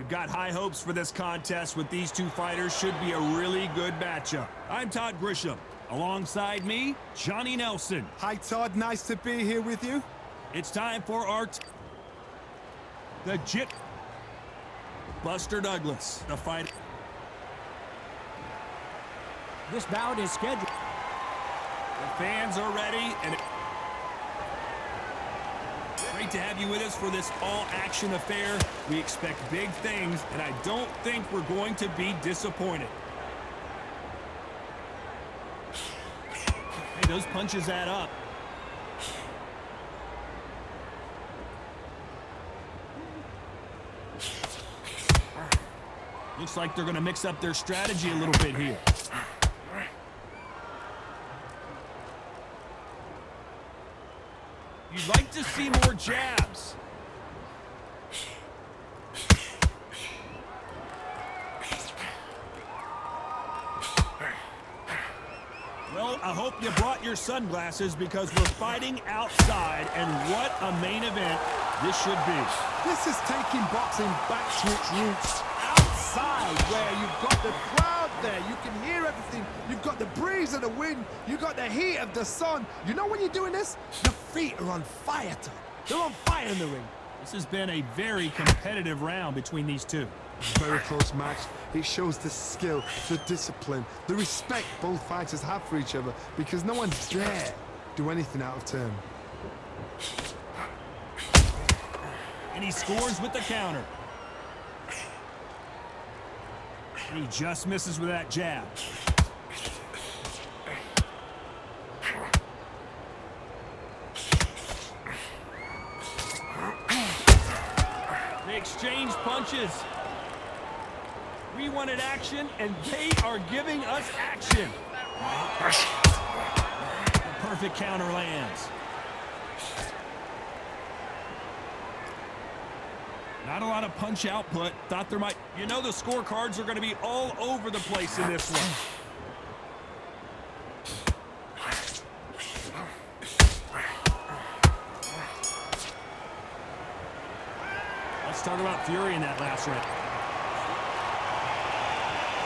We've got high hopes for this contest with these two fighters. Should be a really good matchup. I'm Todd Grisham. Alongside me, Johnny Nelson. Hi, Todd. Nice to be here with you. It's time for the Jit Buster Douglas, the fight. This bout is scheduled. The fans are ready, and great to have you with us for this all-action affair. We expect big things, and I don't think we're going to be disappointed. Hey, those punches add up. Looks like they're going to mix up their strategy a little bit here. You'd like to see more jabs. Well, I hope you brought your sunglasses because we're fighting outside, and what a main event this should be. This is taking boxing back to its roots. Outside, where you've got the crowd there, you can hear everything. You've got the breeze of the wind, you've got the heat of the sun. You know when you're doing this? Your feet are on fire, Tom. They're on fire in the ring. This has been a very competitive round between these two. Very close match. It shows the skill, the discipline, the respect both fighters have for each other because no one dare do anything out of turn. And he scores with the counter. And he just misses with that jab. They exchange punches. We wanted action, and they are giving us action. The perfect counter lands. Not a lot of punch output. Thought there might... You know the scorecards are going to be all over the place in this one. Let's talk about Fury in that last round.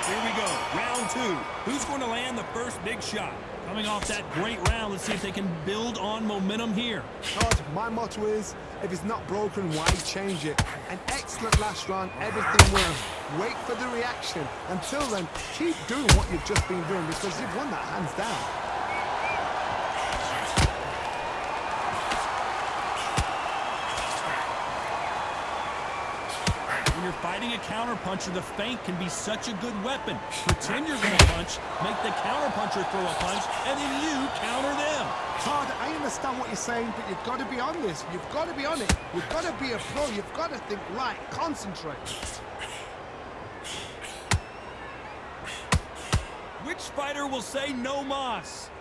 Here we go, round two. Who's going to land the first big shot? Coming off that great round, let's see if they can build on momentum here. Todd, my motto is, if it's not broken, why change it? An excellent last round, everything works. Wait for the reaction. Until then, keep doing what you've just been doing because you've won that hands down. You're fighting a counterpuncher, the feint can be such a good weapon. Pretend you're going to punch, make the counterpuncher throw a punch, and then you counter them. Todd, I understand what you're saying, but you've got to be on this. You've got to be on it. You've got to be a pro. You've got to think right. Concentrate. Which fighter will say no mas?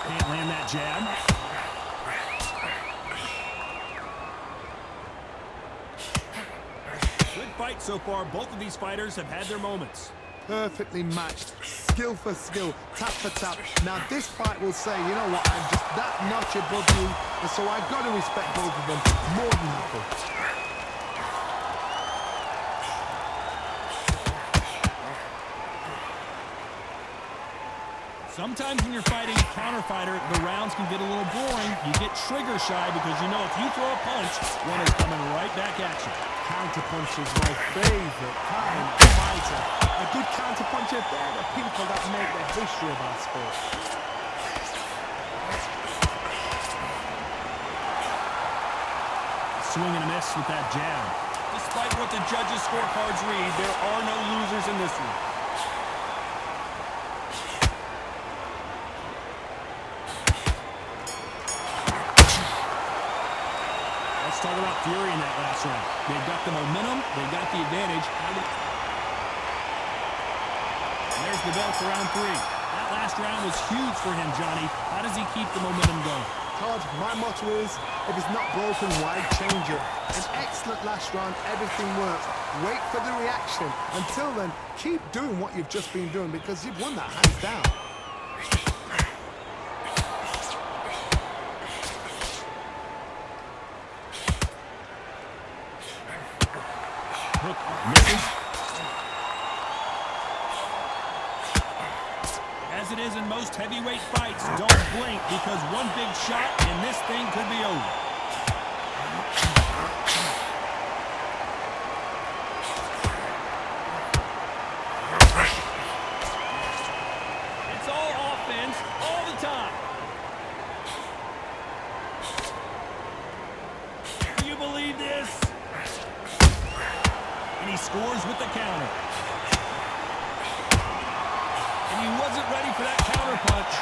Can't land that jab. Good fight so far. Both of these fighters have had their moments. Perfectly matched. Skill for skill. Tap for tap. Now this fight will say, you know what, I'm just that notch above you. And so I've got to respect both of them. More than happy. Sometimes when you're fighting a counter fighter, the rounds can get a little boring. You get trigger shy because you know if you throw a punch, one is coming right back at you. Counter punch is my favorite kind of fighter. A good counter puncher, they're the people that make the history of our sport. Swing and a miss with that jab. Despite what the judges' scorecards read, there are no losers in this one. Talk about Fury in that last round. They've got the momentum, they've got the advantage. And there's the bell for round three. That last round was huge for him, Johnny. How does he keep the momentum going? Todd, my motto is, if it's not broken, why change it? An excellent last round, everything works. Wait for the reaction. Until then, keep doing what you've just been doing because you've won that hands down. most heavyweight fights, don't blink because one big shot and this thing could be over. It's all offense all the time. Do you believe this? And he scores with the counter. And he wasn't ready for that counter punch.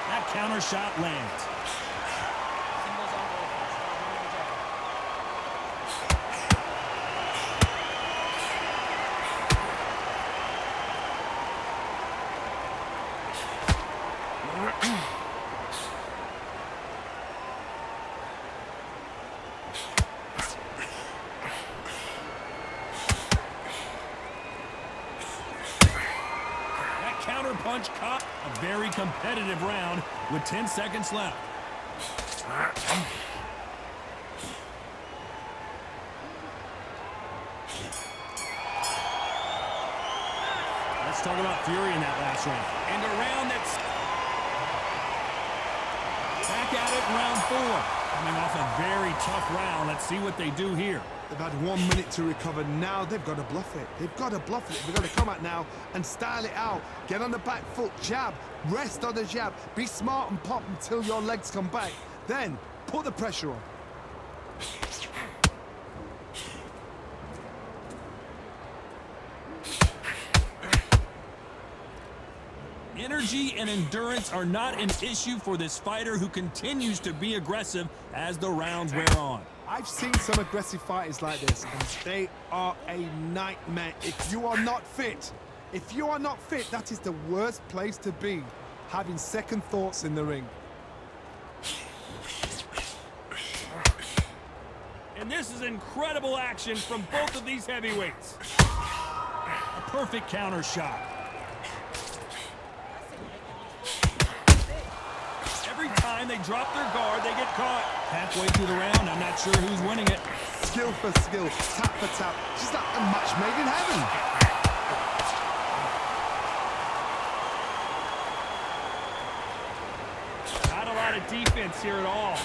That counter shot lands. Counter punch caught. A very competitive round with 10 seconds left. Let's talk about Fury in that last round. And a round that's back at it in round 4. Coming off a very tough round. Let's see what they do here. They've had 1 minute to recover. Now they've got to bluff it. They've got to bluff it. They've got to come out now and style it out. Get on the back foot, jab, rest on the jab. Be smart and pop until your legs come back. Then put the pressure on. Energy and endurance are not an issue for this fighter who continues to be aggressive as the rounds wear on. I've seen some aggressive fighters like this, and they are a nightmare. If you are not fit, that is the worst place to be, having second thoughts in the ring. And this is incredible action from both of these heavyweights. A perfect counter shot. Every time they drop their guard, they get caught. Halfway through the round, I'm not sure who's winning it. Skill for skill, tap for tap. Just like a match made in heaven. Not a lot of defense here at all.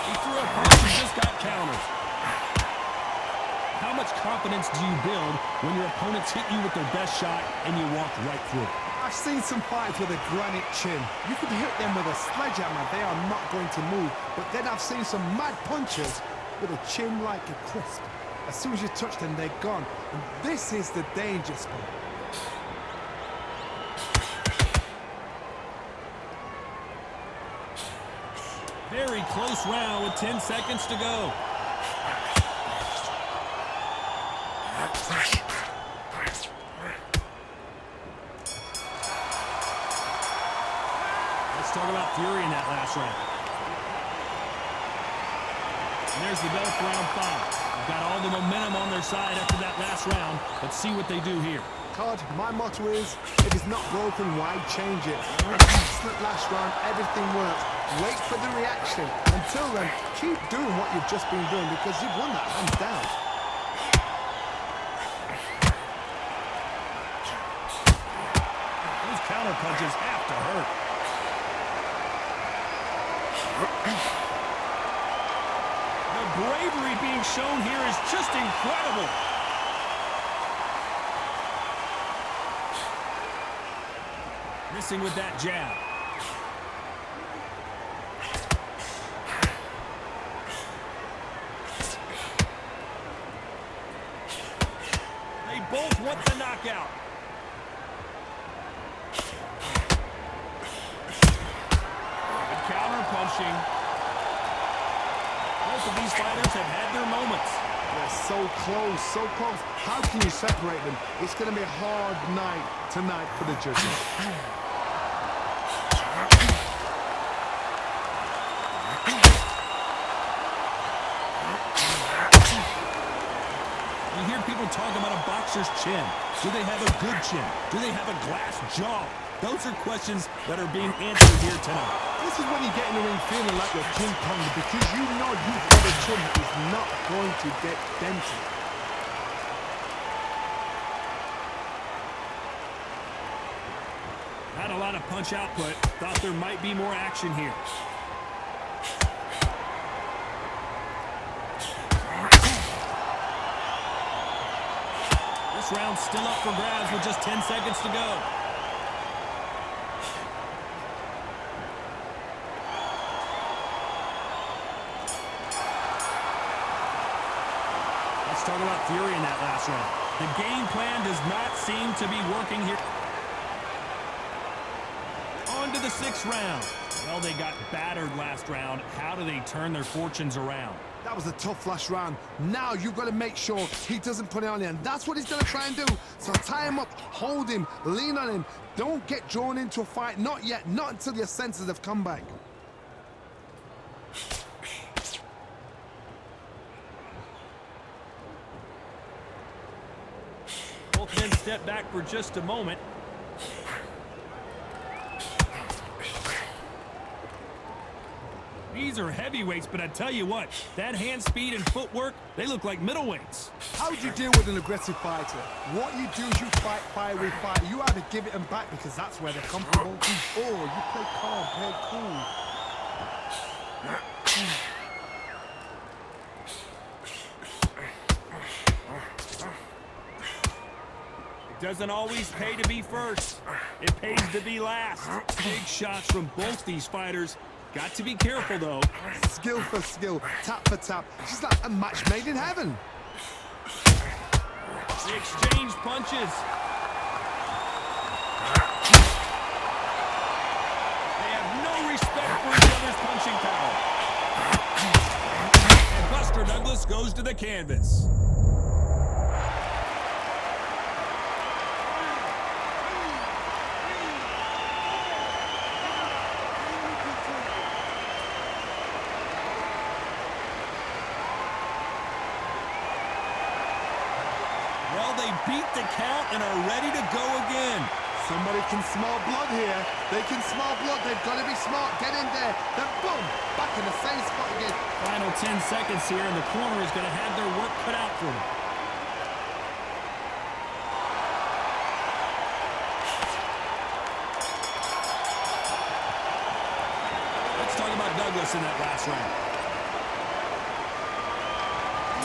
He threw a punch and just got countered. How much confidence do you build when your opponents hit you with their best shot and you walk right through it? I've seen some fighters with a granite chin. You could hit them with a sledgehammer, they are not going to move. But then I've seen some mad punchers with a chin like a crisp. As soon as you touch them, they're gone. And this is the danger spot. Very close round with 10 seconds to go. Let's talk about Fury in that last round. And there's the bell for round 5. They've got all the momentum on their side after that last round. Let's see what they do here. Todd, my motto is, if it's not broken, why change it? Excellent last round, everything works. Wait for the reaction. Until then, keep doing what you've just been doing because you've won that hands down. Those counter punches have to hurt. The bravery being shown here is just incredible. Missing with that jab. They both want the knockout. Good counter punching. Both of these fighters have had their moments. They're so close, so close. How can you separate them? It's going to be a hard night tonight for the judges. You hear people talk about a boxer's chin. Do they have a good chin? Do they have a glass jaw? Those are questions that are being answered here tonight. This is when you get in the ring feeling like you're King Kong because you know you've got a chin that is not going to get dented. Not a lot of punch output. Thought there might be more action here. This round's still up for grabs with just 10 seconds to go. Let's talk about fury in that last round. The game plan does not seem to be working here. On to the 6th round. Well, they got battered last round. How do they turn their fortunes around? That was a tough last round. Now you've got to make sure he doesn't put it on you, and that's what he's going to try and do. So tie him up, hold him, lean on him. Don't get drawn into a fight. Not yet. Not until your senses have come back. Both men step back for just a moment. These are heavyweights, but I tell you what, that hand speed and footwork, they look like middleweights. How do you deal with an aggressive fighter? What you do is you fight fire with fire. You either give it them back because that's where they're comfortable, or you play calm, play cool. It doesn't always pay to be first. It pays to be last. Big shots from both these fighters. Got to be careful, though. Skill for skill, tap for tap. Just like a match made in heaven. They exchange punches. They have no respect for each other's punching power. And Buster Douglas goes to the canvas. Well, they beat the count and are ready to go again. Somebody can smell blood here. They can smell blood. They've got to be smart. Get in there. Then boom, back in the same spot again. Final 10 seconds here, and the corner is going to have their work cut out for them. Let's talk about Douglas in that last round.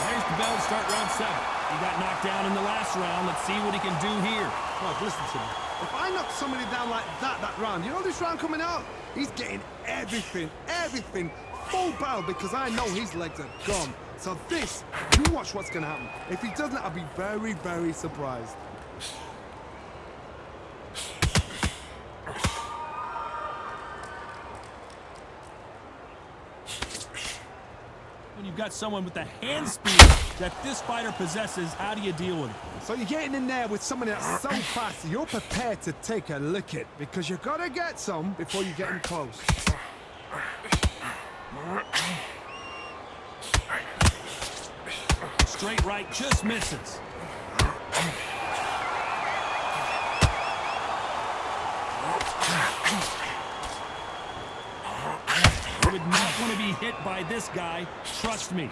There's the bell to start round 7. He got knocked down in the last round. Let's see what he can do here. Oh, listen to me. If I knock somebody down like that round, you know this round coming out? He's getting everything, full barrel because I know his legs are gone. So this, you watch what's going to happen. If he doesn't, I'll be very, very surprised. When you've got someone with the hand speed that this fighter possesses, how do you deal with it? So you're getting in there with somebody that's so fast, you're prepared to take a lick it because you got to get some before you get in close. Straight right just misses. You would not want to be hit by this guy, trust me.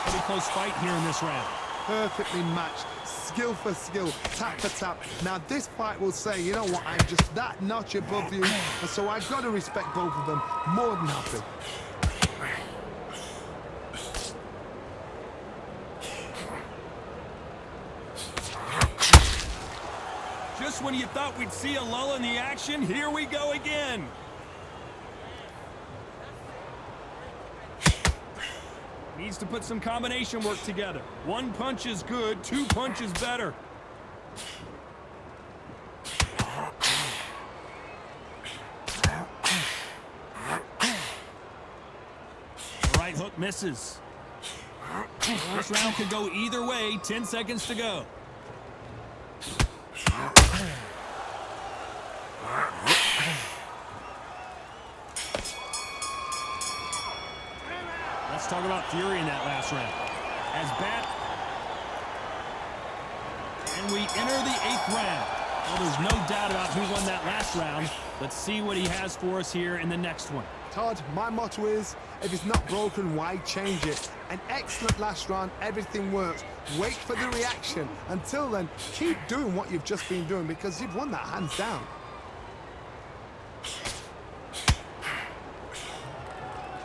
Pretty close fight here in this round. Perfectly matched, skill for skill, tap for tap. Now this fight will say, you know what, I'm just that notch above you, and so I've got to respect both of them more than happy. Just when you thought we'd see a lull in the action, here we go again. Needs to put some combination work together. One punch is good, 2 punches better. Right hook misses. This round could go either way. 10 seconds to go. Let's talk about fury in that last round. As bad. And we enter the 8th round. Well, there's no doubt about who won that last round. Let's see what he has for us here in the next one. Todd, my motto is, if it's not broken, why change it? An excellent last round, everything works. Wait for the reaction. Until then, keep doing what you've just been doing because you've won that hands down.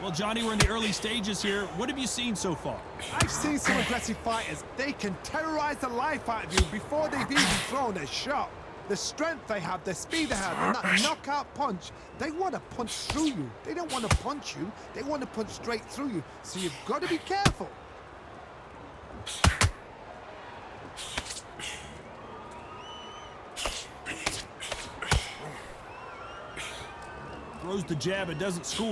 Well, Johnny, we're in the early stages here. What have you seen so far? I've seen some aggressive fighters. They can terrorize the life out of you before they've even thrown a shot. The strength they have, the speed they have, and that knockout punch, they want to punch through you. They don't want to punch you. They want to punch straight through you. So you've got to be careful. Throws the jab, it doesn't score.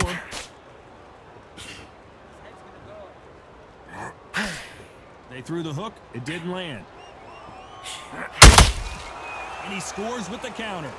They threw the hook, it didn't land. And he scores with the counter.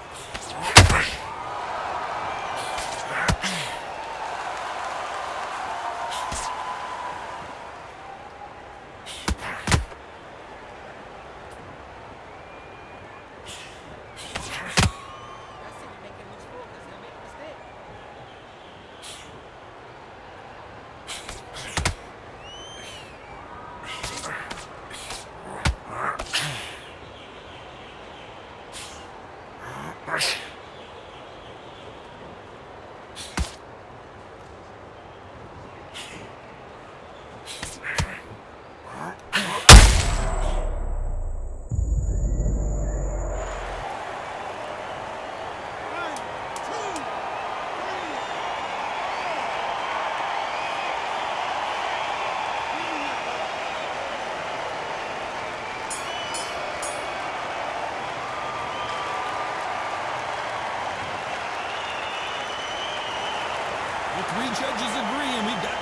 Three judges agree, and we've got